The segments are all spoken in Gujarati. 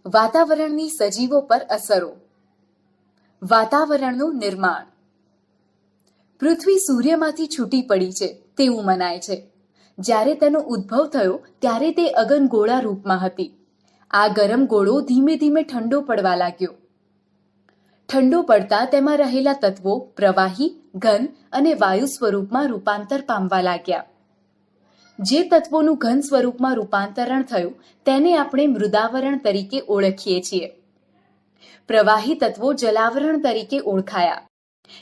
વાતાવરણની સજીવો પર અસરો. વાતાવરણનું નિર્માણ. પૃથ્વી સૂર્યમાંથી છૂટી પડી છે તેવું મનાય છે. જ્યારે તેનો ઉદ્ભવ થયો ત્યારે તે અગનગોળા રૂપમાં હતી. આ ગરમ ગોળો ધીમે ધીમે ઠંડો પડવા લાગ્યો. ઠંડો પડતા તેમાં રહેલા તત્વો પ્રવાહી, ઘન અને વાયુ સ્વરૂપમાં રૂપાંતર પામવા લાગ્યા. જે તત્વોનું ઘન સ્વરૂપમાં રૂપાંતરણ થયું તેને આપણે મૃદાવરણ તરીકે ઓળખીએ છીએ. પ્રવાહી તત્વો જલાવરણ તરીકે ઓળખાયા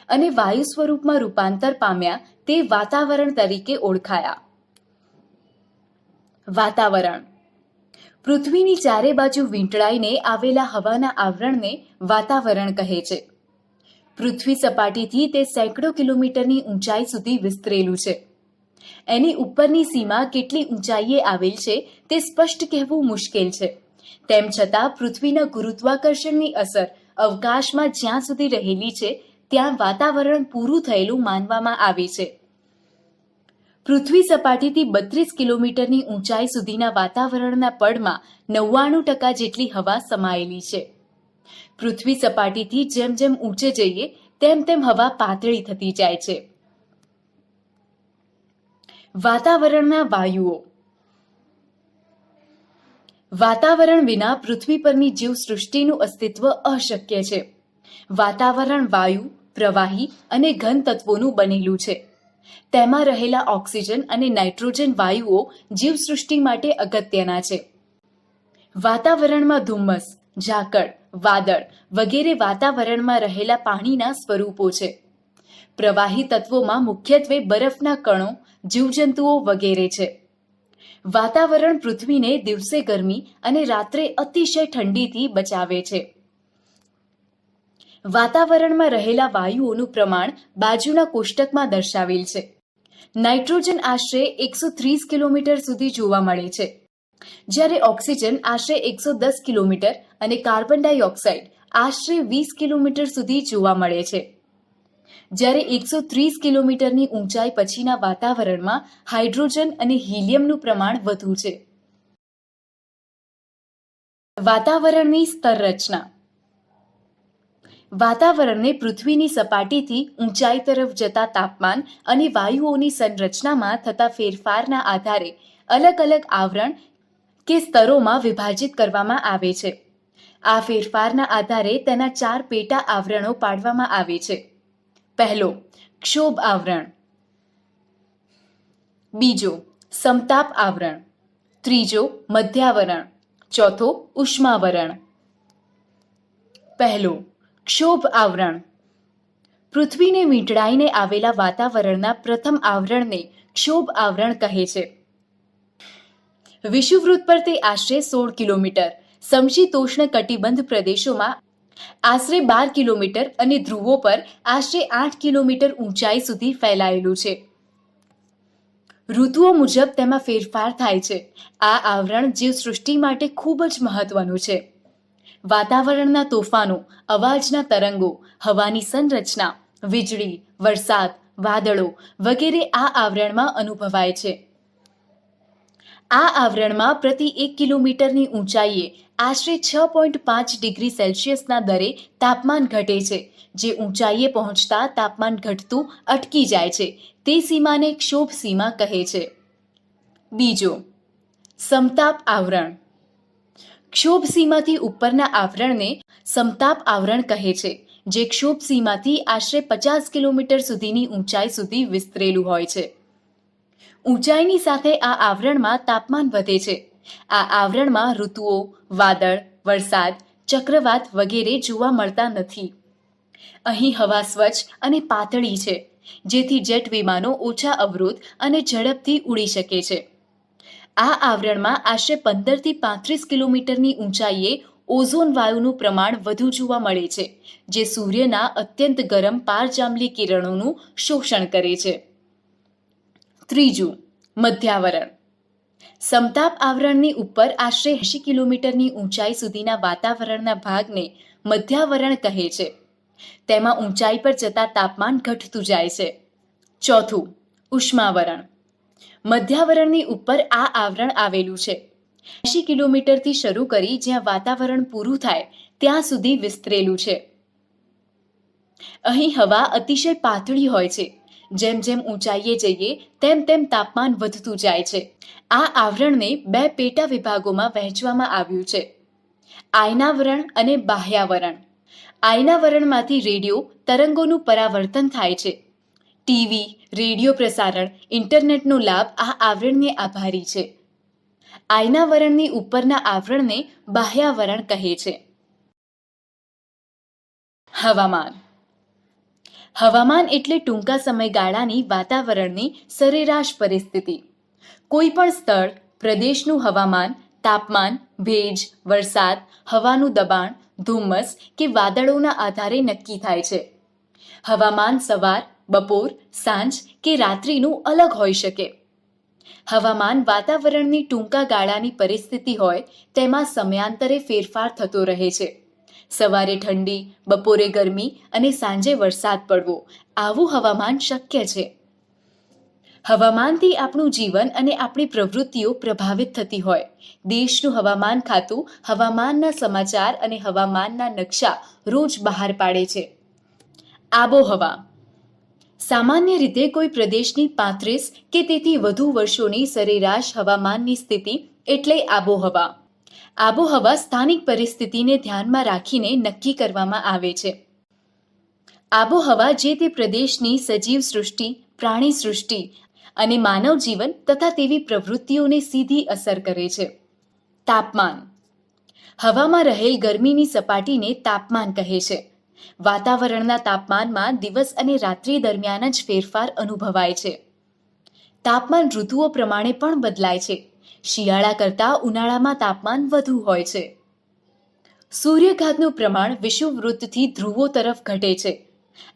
અને વાયુ સ્વરૂપમાં રૂપાંતર પામ્યા તે વાતાવરણ તરીકે ઓળખાયા. વાતાવરણ. પૃથ્વીની ચારે બાજુ વીંટળાઈને આવેલા હવાના આવરણને વાતાવરણ કહે છે. પૃથ્વી સપાટીથી તે સેંકડો કિલોમીટરની ઊંચાઈ સુધી વિસ્તરેલું છે. એની ઉપરની સીમા કેટલી ઊંચાઈએ આવેલ છે તે સ્પષ્ટ કહેવું મુશ્કેલ છે. તેમ છતાં પૃથ્વીના ગુરુત્વાકર્ષણની અસર અવકાશમાં જ્યાં સુધી રહેલી છે ત્યાં વાતાવરણ પૂરું થયેલું માનવામાં આવે છે. પૃથ્વી સપાટીથી 32 કિલોમીટરની ઊંચાઈ સુધીના વાતાવરણના પડમાં 99% જેટલી હવા સમાયેલી છે. પૃથ્વી સપાટીથી જેમ જેમ ઊંચે જઈએ તેમ તેમ હવા પાતળી થતી જાય છે. વાતાવરણના વાયુઓ. વાતાવરણ વિના પૃથ્વી પરની જીવસૃષ્ટિનું અસ્તિત્વ અશક્ય છે. વાતાવરણ વાયુ, પ્રવાહી અને ઘન તત્વોનું બનેલું છે. તેમાં રહેલા ઓક્સિજન અને નાઇટ્રોજન વાયુઓ જીવસૃષ્ટિ માટે અગત્યના છે. વાતાવરણમાં ધુમ્મસ, ઝાકળ, વાદળ વગેરે વાતાવરણમાં રહેલા પાણીના સ્વરૂપો છે. પ્રવાહી તત્વોમાં મુખ્યત્વે બરફના કણો, જીવજંતુઓ વગેરે છે. વાતાવરણ પૃથ્વીને દિવસે ગરમી અને રાત્રે અતિશય ઠંડીથી બચાવે છે. વાતાવરણમાં રહેલા વાયુઓનું પ્રમાણ બાજુના કોષ્ટકમાં દર્શાવેલ છે. નાઇટ્રોજન આશરે 130 કિલોમીટર સુધી જોવા મળે છે, જ્યારે ઓક્સિજન આશરે 110 કિલોમીટર અને કાર્બન ડાયોક્સાઇડ આશરે 20 કિલોમીટર સુધી જોવા મળે છે. જ્યારે 130 કિલોમીટરની ઊંચાઈ પછીના વાતાવરણમાં હાઇડ્રોજન અને હિલિયમનું પ્રમાણ વધુ છે. વાતાવરણની સ્તર રચના. વાતાવરણને પૃથ્વીની સપાટીથી ઊંચાઈ તરફ જતા તાપમાન અને વાયુઓની સંરચનામાં થતા ફેરફારના આધારે અલગ અલગ આવરણ કે સ્તરોમાં વિભાજિત કરવામાં આવે છે. આ ફેરફારના આધારે તેના 4 પેટા આવરણો પાડવામાં આવે છે. પહેલો, ક્ષોભ આવરણ. બીજો, સમતાપ આવરણ. ત્રીજો, મધ્યાવરણ. ચોથો, ઉષ્માવરણ. પહેલો, ક્ષોભ આવરણ. પૃથ્વીને વીંટળાઈને આવેલા વાતાવરણના પ્રથમ આવરણને ક્ષોભ આવરણ કહે છે. વિષુવવૃત્ત પર તે આશરે 16 કિલોમીટર, સમશીતોષ્ણ કટિબંધ પ્રદેશોમાં આશરે 12 કિલોમીટર અને ધ્રુવો પર આશરે 8 કિલોમીટર ઊંચાઈ સુધી ફેલાયેલું છે. ઋતુઓ મુજબ તેમાં ફેરફાર થાય છે. આ આવરણ જીવસૃષ્ટિ માટે ખૂબ જ મહત્વનું છે. વાતાવરણના તોફાનો, અવાજના તરંગો, હવાની સંરચના, વીજળી, વરસાદ, વાદળો વગેરે આ આવરણમાં અનુભવાય છે. આ આવરણમાં પ્રતિ 1 કિલોમીટરની ઊંચાઈએ આશરે 6.5 ડિગ્રી સેલ્સિયસના દરે તાપમાન ઘટે છે. જે ઊંચાઈએ પહોંચતા તાપમાન ઘટતું અટકી જાય છે તે સીમાને ક્ષોભ સીમા કહે છે. બીજો, સમતાપ આવરણ. ક્ષોભ સીમાથી ઉપરના આવરણને સમતાપ આવરણ કહે છે, જે ક્ષોભ સીમાથી આશરે 50 કિલોમીટર સુધીની ઊંચાઈ સુધી વિસ્તરેલું હોય છે. ઊંચાઈની સાથે આ આવરણમાં તાપમાન વધે છે. આ આવરણમાં ઋતુઓ, વાદળ, વરસાદ, ચક્રવાત વગેરે જોવા મળતા નથી. અહીં હવા સ્વચ્છ અને પાતળી છે, જેથી જેટ વિમાનો ઓછા અવરોધ અને ઝડપથી ઉડી શકે છે. આ આવરણમાં આશરે 15 થી 35 કિલોમીટરની ઊંચાઈએ ઓઝોન વાયુનું પ્રમાણ વધુ જોવા મળે છે, જે સૂર્યના અત્યંત ગરમ પારજાંબલી કિરણોનું શોષણ કરે છે. ત્રીજું, મધ્યાવરણ. સમતાપ આવરણની ઉપર આશરે 80 કિલોમીટરની ઊંચાઈ સુધીના વાતાવરણના ભાગને મધ્યાવરણ કહે છે. તેમાં ઊંચાઈ પર જતા તાપમાન ઘટતું જાય છે. ચોથું, ઉષ્માવરણ. મધ્યાવરણની ઉપર આ આવરણ આવેલું છે. 80 કિલોમીટરથી શરૂ કરી જ્યાં વાતાવરણ પૂરું થાય ત્યાં સુધી વિસ્તરેલું છે. અહીં હવા અતિશય પાતળી હોય છે. જેમ જેમ ઊંચાઈએ જઈએ તેમ તેમ તાપમાન વધતું જાય છે. આ આવરણને 2 પેટા વિભાગોમાં વહેંચવામાં આવ્યું છે: આયનાવરણ અને બાહ્યાવરણ. આયનાવરણમાંથી રેડિયો તરંગોનું પરાવર્તન થાય છે. ટીવી, રેડિયો પ્રસારણ, ઇન્ટરનેટનો લાભ આ આવરણને આભારી છે. આયનાવરણની ઉપરના આવરણને બાહ્યાવરણ કહે છે. હવામાન. હવામાન એટલે ટૂંકા સમયગાળાની વાતાવરણની સરેરાશ પરિસ્થિતિ. કોઈ પણ સ્થળ, પ્રદેશનું હવામાન તાપમાન, ભેજ, વરસાદ, હવાનું દબાણ, ધુમ્મસ કે વાદળોના આધારે નક્કી થાય છે. હવામાન સવાર, બપોર, સાંજ કે રાત્રિનું અલગ હોઈ શકે. હવામાન વાતાવરણની ટૂંકા ગાળાની પરિસ્થિતિ હોય તેમાં સમયાંતરે ફેરફાર થતો રહે છે. સવારે ઠંડી, બપોરે ગરમી અને સાંજે વરસાદ પડવો, આવું હવામાન શક્ય છે. હવામાનથી આપણું જીવન અને આપણી પ્રવૃત્તિઓ પ્રભાવિત થતી હોય. દેશનું હવામાન ખાતું હવામાનના સમાચાર અને હવામાનના નકશા રોજ બહાર પાડે છે. આબોહવા. સામાન્ય રીતે કોઈ પ્રદેશની 35 કે તેથી વધુ વર્ષોની સરેરાશ હવામાનની સ્થિતિ એટલે આબોહવા. આબોહવા સ્થાનિક પરિસ્થિતિને ધ્યાનમાં રાખીને નક્કી કરવામાં આવે છે. આબોહવા જે તે પ્રદેશની સજીવ સૃષ્ટિ, પ્રાણી સૃષ્ટિ અને માનવ જીવન તથા તેવી પ્રવૃત્તિઓને સીધી અસર કરે છે. તાપમાન. હવામાં રહેલ ગરમીની સપાટીને તાપમાન કહે છે. વાતાવરણના તાપમાનમાં દિવસ અને રાત્રિ દરમિયાન જ ફેરફાર અનુભવાય છે. તાપમાન ઋતુઓ પ્રમાણે પણ બદલાય છે. શિયાળા કરતાં ઉનાળામાં તાપમાન વધુ હોય છે. સૂર્યઘાતનું પ્રમાણ વિષુવવૃત્તથી ધ્રુવો તરફ ઘટે છે.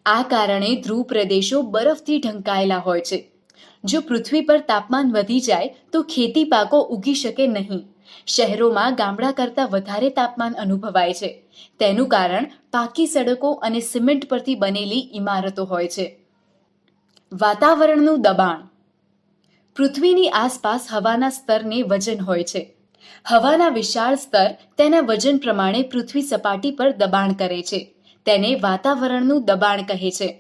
આ કારણે ધ્રુવ પ્રદેશો બરફથી ઢંકાયેલા હોય છે. જો પૃથ્વી પર તાપમાન વધી જાય તો ખેતી પાકો ઉગી શકે નહીં. શહેરોમાં ગામડા કરતાં વધારે તાપમાન અનુભવાય છે. તેનું કારણ પાકી સડકો અને સિમેન્ટ પરથી બનેલી ઇમારતો હોય છે. વાતાવરણનું દબાણ. પૃથ્વીની આસપાસ હવાના સ્તરને વજન હોય છે. હવાના વિશાળ સ્તર તેના વજન પ્રમાણે પૃથ્વી સપાટી પર દબાણ કરે છે. તેને વાતાવરણનું દબાણ કહે છે.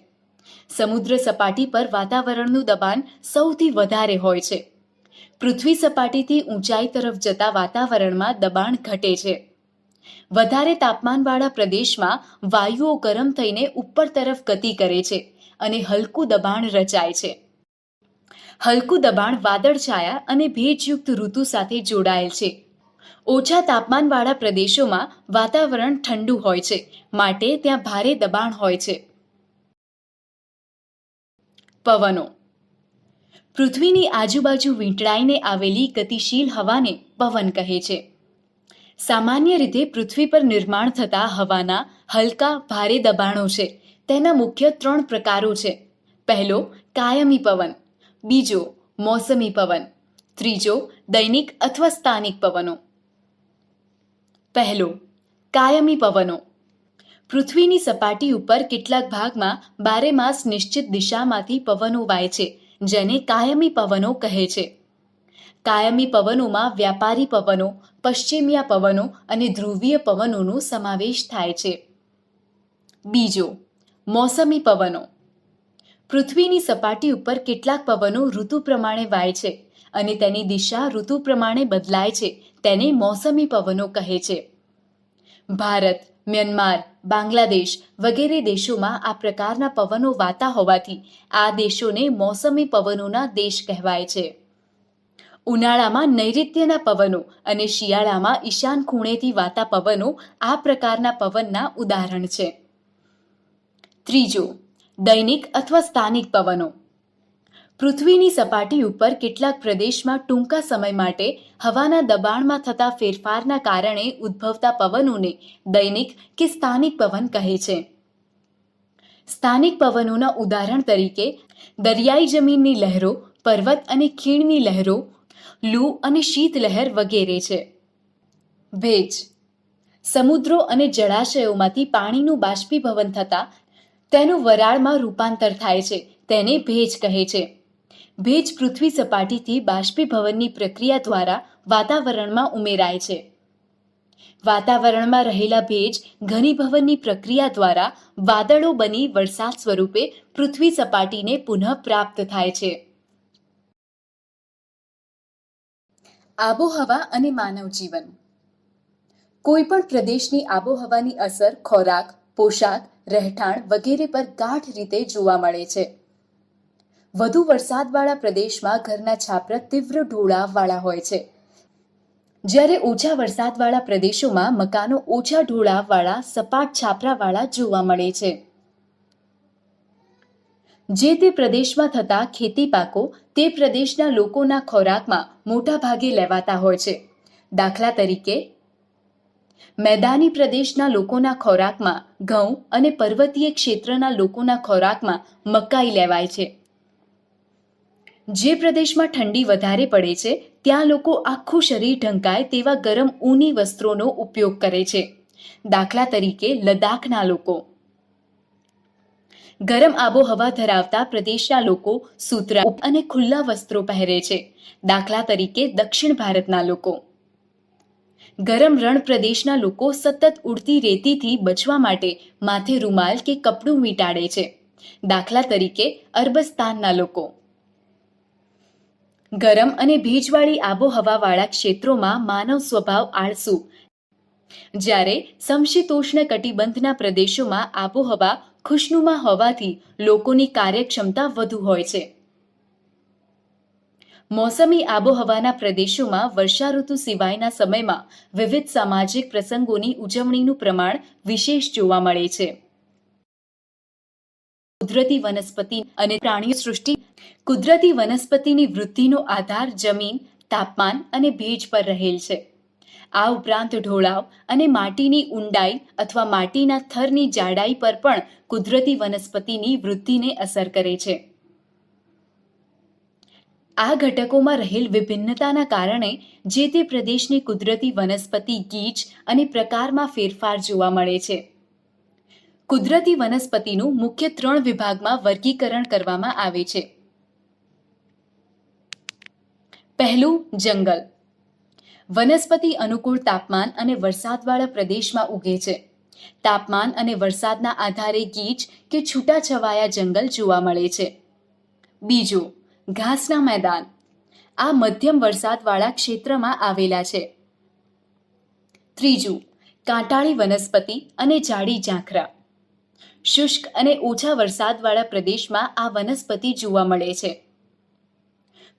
સમુદ્ર સપાટી પર વાતાવરણનું દબાણ સૌથી વધારે હોય છે. પૃથ્વી સપાટીથી ઊંચાઈ તરફ જતા વાતાવરણમાં દબાણ ઘટે છે. વધારે તાપમાનવાળા પ્રદેશમાં વાયુઓ ગરમ થઈને ઉપર તરફ ગતિ કરે છે અને હલકું દબાણ રચાય છે. હલકું દબાણ વાદળછાયા અને ભેજયુક્ત ઋતુ સાથે જોડાયેલ છે. ઓછા તાપમાનવાળા પ્રદેશોમાં વાતાવરણ ઠંડુ હોય છે, માટે ત્યાં ભારે દબાણ હોય છે. પવનો. પૃથ્વીની આજુબાજુ વીંટળાઈને આવેલી ગતિશીલ હવાને પવન કહે છે. સામાન્ય રીતે પૃથ્વી પર નિર્માણ થતા હવાના હલકા ભારે દબાણો છે. તેના મુખ્ય 3 પ્રકારો છે. પહેલો, કાયમી પવન. બીજો, મોસમી પવન. ત્રીજો, દૈનિક અથવા સ્થાનિક પવનો. પહેલો, કાયમી પવનો. પૃથ્વીની સપાટી ઉપર કેટલાક ભાગમાં બારેમાસ નિશ્ચિત દિશામાંથી પવનો વાય છે, જેને કાયમી પવનો કહે છે. કાયમી પવનોમાં વ્યાપારી પવનો, પશ્ચિમિયા પવનો અને ધ્રુવીય પવનોનો સમાવેશ થાય છે. બીજો, મોસમી પવનો. પૃથ્વીની સપાટી ઉપર કેટલાક પવનો ઋતુ પ્રમાણે વાય છે અને તેની દિશા ઋતુ પ્રમાણે બદલાય છે. તેને મોસમી પવનો કહે છે. ભારત, મ્યાનમાર, બાંગ્લાદેશ વગેરે દેશોમાં આ પ્રકારના પવનો વાતા હોવાથી આ દેશોને મોસમી પવનોના દેશ કહેવાય છે. ઉનાળામાં નૈઋત્યના પવનો અને શિયાળામાં ઈશાન ખૂણેથી વાતા પવનો આ પ્રકારના પવનના ઉદાહરણ છે. ત્રીજો, દૈનિક અથવા સ્થાનિક પવનો. પૃથ્વીની સપાટી ઉપર કેટલાક પ્રદેશમાં ટૂંકા સમય માટે હવાના દબાણમાં થતા ફેરફારના કારણે ઉદ્ભવતા પવનોને દૈનિક કે સ્થાનિક પવન કહે છે. સ્થાનિક પવનોના ઉદાહરણ તરીકે દરિયાઈ જમીનની લહેરો, પર્વત અને ખીણની લહેરો, લૂ અને શીતલહેર વગેરે છે. ભેજ. સમુદ્રો અને જળાશયોમાંથી પાણીનું બાષ્પીભવન થતાં તેનું વરાળમાં રૂપાંતર થાય છે. તેને ભેજ કહે છે. ભેજ પૃથ્વી સપાટીથી બાષ્પીભવનની પ્રક્રિયા દ્વારા વાતાવરણમાં ઉમેરાય છે. વાતાવરણમાં રહેલા ભેજ ઘનીભવનની પ્રક્રિયા દ્વારા વાદળો બની વરસાદ સ્વરૂપે પૃથ્વી સપાટીને પુનઃ પ્રાપ્ત થાય છે. આબોહવા અને માનવ જીવન. કોઈ પણ પ્રદેશની આબોહવાની અસર ખોરાક, પોશાક, રહેઠાણ વગેરે પર ગાઢ રીતે જોવા મળે છે. વધુ વરસાદવાળા પ્રદેશમાં ઘરના છાપરા તીવ્ર ઢોળાવવાળા હોય છે, જ્યારે ઓછા વરસાદવાળા પ્રદેશોમાં મકાનો ઓછા ઢોળાવવાળા સપાટ છાપરાવાળા જોવા મળે છે. જે તે પ્રદેશમાં થતા ખેતી પાકો તે પ્રદેશના લોકોના ખોરાકમાં મોટા ભાગે લેવાતા હોય છે. દાખલા તરીકે, મેદાની પ્રદેશના લોકોના ખોરાકમાં ઘઉં અને પર્વતીય ક્ષેત્રના લોકોના ખોરાકમાં મકાઈ લેવાય છે. જે પ્રદેશમાં ઠંડી વધારે પડે છે ત્યાં લોકો આખું શરીર ઢંકાય તેવા ગરમ ઊની વસ્ત્રોનો ઉપયોગ કરે છે. દાખલા તરીકે, લદ્દાખના લોકો. ગરમ આબોહવા ધરાવતા પ્રદેશના લોકો સૂતરા અને ખુલ્લા વસ્ત્રો પહેરે છે. દાખલા તરીકે, દક્ષિણ ભારતના લોકો. ગરમ રણ પ્રદેશના લોકો સતત ઉડતી રેતીથી બચવા માટે માથે રૂમાલ કે કપડું વીંટાળે છે. દાખલા તરીકે, અરબસ્તાનના લોકો. ગરમ અને ભેજવાળી આબોહવાવાળા ક્ષેત્રોમાં માનવ સ્વભાવ આળસુ, જ્યારે સમશીતોષ્ણ કટિબંધના પ્રદેશોમાં આબોહવા ખુશનુમા હોવાથી લોકોની કાર્યક્ષમતા વધુ હોય છે. મોસમી આબોહવાના પ્રદેશોમાં વર્ષા ઋતુ સિવાયના સમયમાં વિવિધ સામાજિક પ્રસંગોની ઉજવણીનું પ્રમાણ વિશેષ જોવા મળે છે. કુદરતી વનસ્પતિ અને પ્રાણીઓ સૃષ્ટિ. કુદરતી વનસ્પતિની વૃદ્ધિનો આધાર જમીન, તાપમાન અને ભેજ પર રહેલ છે. આ ઉપરાંત ઢોળાવ અને માટીની ઊંડાઈ અથવા માટીના થરની જાડાઈ પર પણ કુદરતી વનસ્પતિની વૃદ્ધિને અસર કરે છે. આ ઘટકોમાં રહેલ વિભિન્નતાના કારણે જે તે પ્રદેશની કુદરતી વનસ્પતિ ગીચ અને પ્રકારમાં ફેરફાર જોવા મળે છે. કુદરતી વનસ્પતિનું મુખ્ય 3 વિભાગમાં વર્ગીકરણ કરવામાં આવે છે. પહેલું, જંગલ. વનસ્પતિ અનુકૂળ તાપમાન અને વરસાદવાળા પ્રદેશમાં ઉગે છે. તાપમાન અને વરસાદના આધારે ગીચ કે છૂટાછવાયા જંગલ જોવા મળે છે. બીજું, ઘાસના મેદાન. આ મધ્યમ વરસાદવાળા ક્ષેત્રમાં આવેલા છે. ત્રીજું, કાંટાળી વનસ્પતિ અને જાડી ઝાંખરા. શુષ્ક અને ઓછા વરસાદવાળા પ્રદેશમાં આ વનસ્પતિ જોવા મળે છે.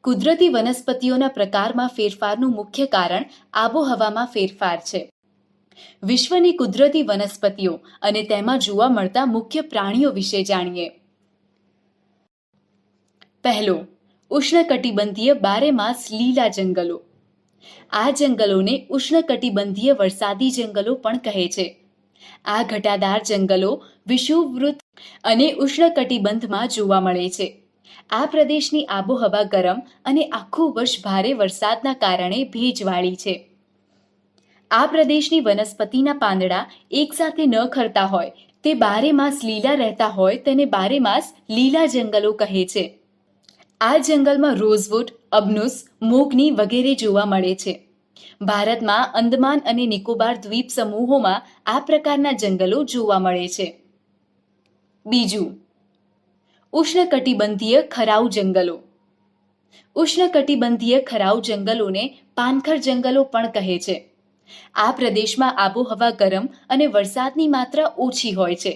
કુદરતી વનસ્પતિઓના પ્રકારમાં ફેરફારનું મુખ્ય કારણ આબોહવામાં ફેરફાર છે. વિશ્વની કુદરતી વનસ્પતિઓ અને તેમાં જોવા મળતા મુખ્ય પ્રાણીઓ વિશે જાણીએ. પહેલો, ઉષ્ણકટિબંધીય બારેમાસ લીલા જંગલો. આ જંગલોને ઉષ્ણકટિબંધીય વરસાદી જંગલો પણ કહે છે. આ ઘટાદાર જંગલો વિષુવવૃત્ત અને ઉષ્ણકટિબંધમાં જોવા મળે છે. આ પ્રદેશની આબોહવા ગરમ અને આખું વર્ષ ભારે વરસાદના કારણે ભેજવાળી છે. આ પ્રદેશની વનસ્પતિના પાંદડા એકસાથે ન ખરતા હોય તે બારેમાસ લીલા રહેતા હોય તેને બારેમાસ લીલા જંગલો કહે છે. આ જંગલમાં રોઝવુડ, અબનુસ, મોગની વગેરે જોવા મળે છે. ભારતમાં અંદમાન અને નિકોબાર દ્વીપ સમૂહોમાં આ પ્રકારના જંગલો જોવા મળે છે. બીજું, ઉષ્ણકટિબંધીય ખરાઉ જંગલો. ઉષ્ણકટિબંધીય ખરાઉ જંગલોને પાનખર જંગલો પણ કહે છે. આ પ્રદેશમાં આબોહવા ગરમ અને વરસાદની માત્રા ઓછી હોય છે.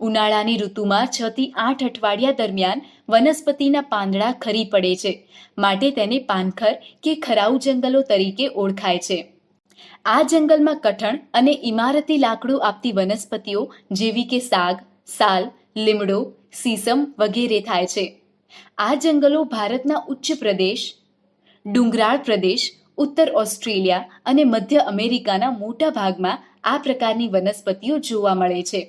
ઉનાળાની ઋતુમાં 6 થી 8 અઠવાડિયા દરમિયાન વનસ્પતિના પાંદડા ખરી પડે છે, માટે તેને પાનખર કે ખરાઉ જંગલો તરીકે ઓળખાય છે. આ જંગલમાં કઠણ અને ઇમારતી લાકડું આપતી વનસ્પતિઓ જેવી કે સાગ, સાલ, લીમડો, સીસમ વગેરે થાય છે. આ જંગલો ભારતના ઉચ્ચ પ્રદેશ, ડુંગરાળ પ્રદેશ, ઉત્તર ઓસ્ટ્રેલિયા અને મધ્ય અમેરિકાના મોટા ભાગમાં આ પ્રકારની વનસ્પતિઓ જોવા મળે છે.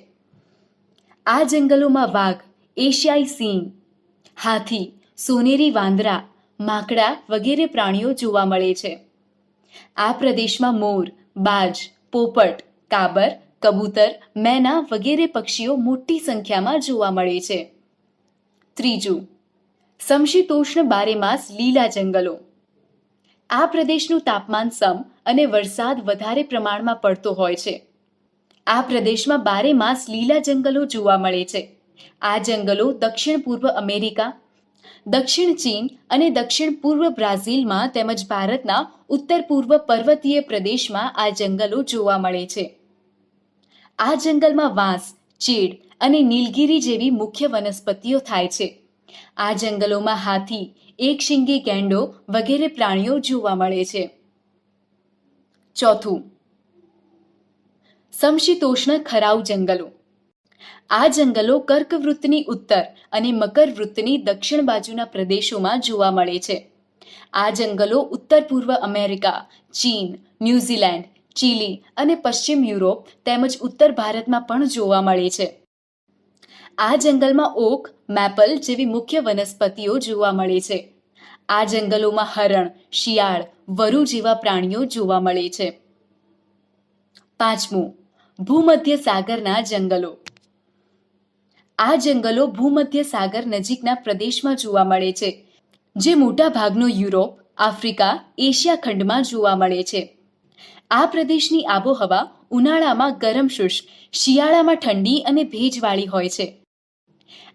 આ જંગલોમાં વાઘ, એશિયાઈ સિંહ, હાથી, સોનેરી વાંદરા, માકડા વગેરે પ્રાણીઓ જોવા મળે છે. આ પ્રદેશમાં મોર, બાજ, પોપટ, કાબર, કબૂતર, મેના વગેરે પક્ષીઓ મોટી સંખ્યામાં જોવા મળે છે. ત્રીજું, સમશીતોષ્ણ બારેમાસ લીલા જંગલો. આ પ્રદેશનું તાપમાન સમ અને વરસાદ વધારે પ્રમાણમાં પડતો હોય છે. આ પ્રદેશમાં બારેમાસ લીલા જંગલો જોવા મળે છે. આ જંગલો દક્ષિણ પૂર્વ અમેરિકા, દક્ષિણ ચીન અને દક્ષિણ પૂર્વ બ્રાઝિલમાં તેમજ ભારતના ઉત્તર પૂર્વ પર્વતીય પ્રદેશમાં આ જંગલો જોવા મળે છે. આ જંગલમાં વાંસ, ચીડ અને નીલગિરી જેવી મુખ્ય વનસ્પતિઓ થાય છે. આ જંગલોમાં હાથી, એકશિંગી ગેંડો વગેરે પ્રાણીઓ જોવા મળે છે. ચોથું, સમશીતોષ્ણ ખરાઉ જંગલો. આ જંગલો કર્કવૃત્તની ઉત્તર અને મકરવૃત્તની દક્ષિણ બાજુના પ્રદેશોમાં જોવા મળે છે. આ જંગલો ઉત્તર પૂર્વ અમેરિકા, ચીન, ન્યૂઝીલેન્ડ, ચીલી અને પશ્ચિમ યુરોપ તેમજ ઉત્તર ભારતમાં પણ જોવા મળે છે. આ જંગલમાં ઓક, મેપલ જેવી મુખ્ય વનસ્પતિઓ જોવા મળે છે. આ જંગલોમાં હરણ, શિયાળ, વરુ જેવા પ્રાણીઓ જોવા મળે છે. પાંચમું, ભૂમધ્ય સાગરના જંગલો. આ જંગલો ભૂમધ્ય સાગર નજીકના પ્રદેશમાં જોવા મળે છે, જે મોટા ભાગનો યુરોપ, આફ્રિકા, એશિયા ખંડમાં જોવા મળે છે. આ પ્રદેશની આબોહવા ઉનાળામાં ગરમ શુષ્ક, શિયાળામાં ઠંડી અને ભેજવાળી હોય છે.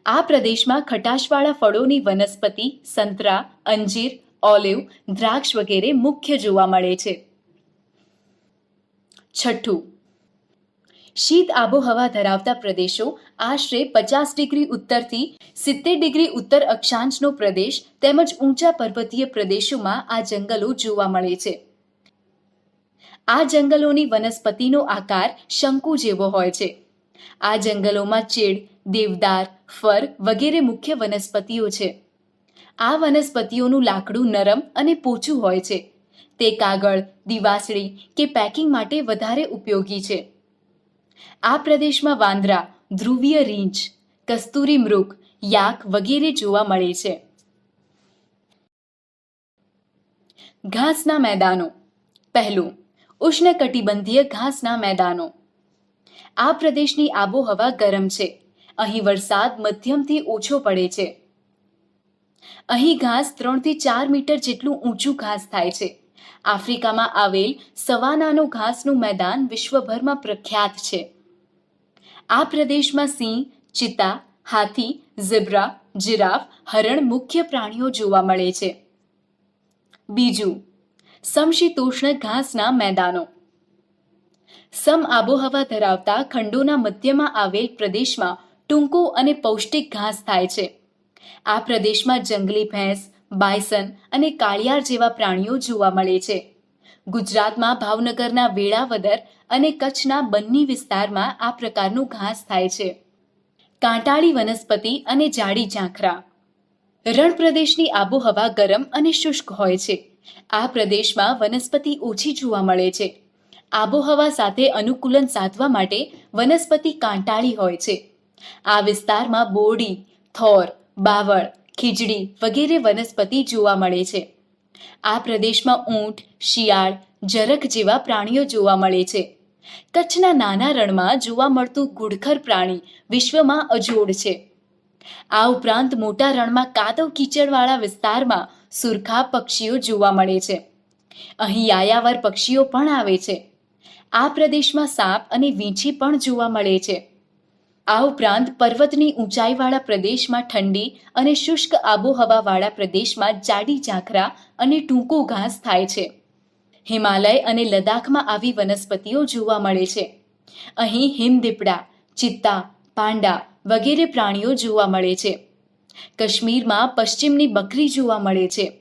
આ પ્રદેશમાં ખટાશવાળા ફળોની વનસ્પતિ સંતરા, અંજીર, ઓલિવ, દ્રાક્ષ વગેરે મુખ્ય જોવા મળે છે. છઠ્ઠું, શીત આબોહવા ધરાવતા પ્રદેશો આશરે 50 ડિગ્રી ઉત્તરથી 70 ડિગ્રી ઉત્તર અક્ષાંશનો પ્રદેશ તેમજ ઊંચા પર્વતીય પ્રદેશોમાં આ જંગલો જોવા મળે છે. આ જંગલોની વનસ્પતિનો આકાર શંકુ જેવો હોય છે. આ જંગલોમાં ચીડ, દેવદાર, ફર વગેરે મુખ્ય વનસ્પતિઓ છે. આ વનસ્પતિઓનું લાકડું નરમ અને પોચું હોય છે. તે કાગળ, દિવાસળી કે પેકિંગ માટે વધારે ઉપયોગી છે. આ પ્રદેશમાં વાંદરા, ધ્રુવીય રીંછ, કસ્તુરી મૃગ, યાક વગેરે જોવા મળે છે. ઘાસના મેદાનો. પહેલું, ઉષ્ણકટિબંધીય ઘાસના મેદાનો. આ પ્રદેશની આબોહવા ગરમ છે. અહીં વરસાદ મધ્યમથી ઓછો પડે છે. અહીં ઘાસ 3 થી 4 મીટર જેટલું ઊંચું ઘાસ થાય છે. આફ્રિકામાં આવેલ સવાનાનું ઘાસનું મેદાન વિશ્વભરમાં પ્રખ્યાત છે. આ પ્રદેશમાં સિંહ, ચિત્તા, હાથી, ઝીબ્રા, જિરાફ, હરણ મુખ્ય પ્રાણીઓ જોવા મળે છે. બીજું, સમશીતોષ્ણ ઘાસના મેદાનો. સમ આબોહવા ધરાવતા ખંડોના મધ્યમાં આવેલ પ્રદેશમાં ટૂંકો અને પૌષ્ટિક ઘાસ થાય છે. આ પ્રદેશમાં જંગલી ભેંસ, બાયસન અને કાળિયાર જેવા પ્રાણીઓ જોવા મળે છે. ગુજરાતમાં ભાવનગરના વેળાવદર અને કચ્છના બન્ની વિસ્તારમાં આ પ્રકારનું ઘાસ થાય છે. કાંટાળી વનસ્પતિ અને જાડી ઝાંખરા. રણ પ્રદેશની આબોહવા ગરમ અને શુષ્ક હોય છે. આ પ્રદેશમાં વનસ્પતિ ઓછી જોવા મળે છે. આબોહવા સાથે અનુકૂલન સાધવા માટે વનસ્પતિ કાંટાળી હોય છે. આ વિસ્તારમાં બોરડી, થોર, બાવળ, ખીજડી વગેરે વનસ્પતિ જોવા મળે છે. આ પ્રદેશમાં ઊંટ, શિયાળ, જરખ જેવા પ્રાણીઓ જોવા મળે છે. કચ્છના નાના રણમાં જોવા મળતું ઘુડખર પ્રાણી વિશ્વમાં અજોડ છે. આ ઉપરાંત મોટા રણમાં કાદવ કીચડવાળા વિસ્તારમાં સુરખા પક્ષીઓ જોવા મળે છે. અહીં યાયાવર પક્ષીઓ પણ આવે છે. આ પ્રદેશમાં સાપ અને વીંછી પણ જોવા મળે છે. આ ઉપરાંત પર્વતની ઊંચાઈવાળા પ્રદેશમાં ઠંડી અને શુષ્ક આબોહવાવાળા પ્રદેશમાં જાડી ઝાંખરા અને ટૂંકો ઘાસ થાય છે. હિમાલય અને લદ્દાખમાં આવી વનસ્પતિઓ જોવા મળે છે. અહીં હિમદીપડા, ચિત્તા, પાંડા વગેરે પ્રાણીઓ જોવા મળે છે. કાશ્મીરમાં પશ્ચિમની બકરી જોવા મળે છે.